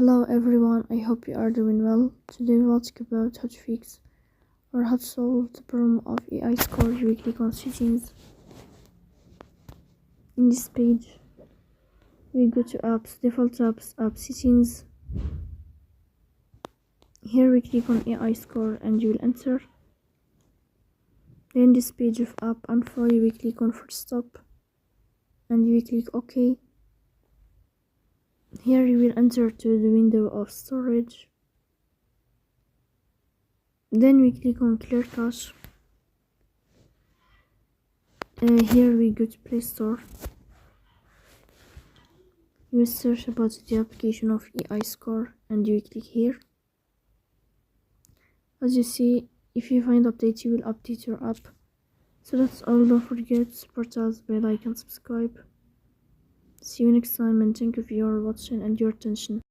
Hello everyone, I hope you are doing well. Today we'll talk about how to fix or how to solve the problem of AI score weekly on settings. In this page, we go to apps, default apps, app settings. Here we click on AI score and you will enter. Then this page of app info, we click on first stop and we click OK. Here you will enter to the window of storage. Then we click on clear cache. Here we go to Play Store. You will search about the application of AI score and you click here. As you see, if you find update, you will update your app. So that's all. Don't forget to support us by like and subscribe. See you next time and thank you for your watching and your attention.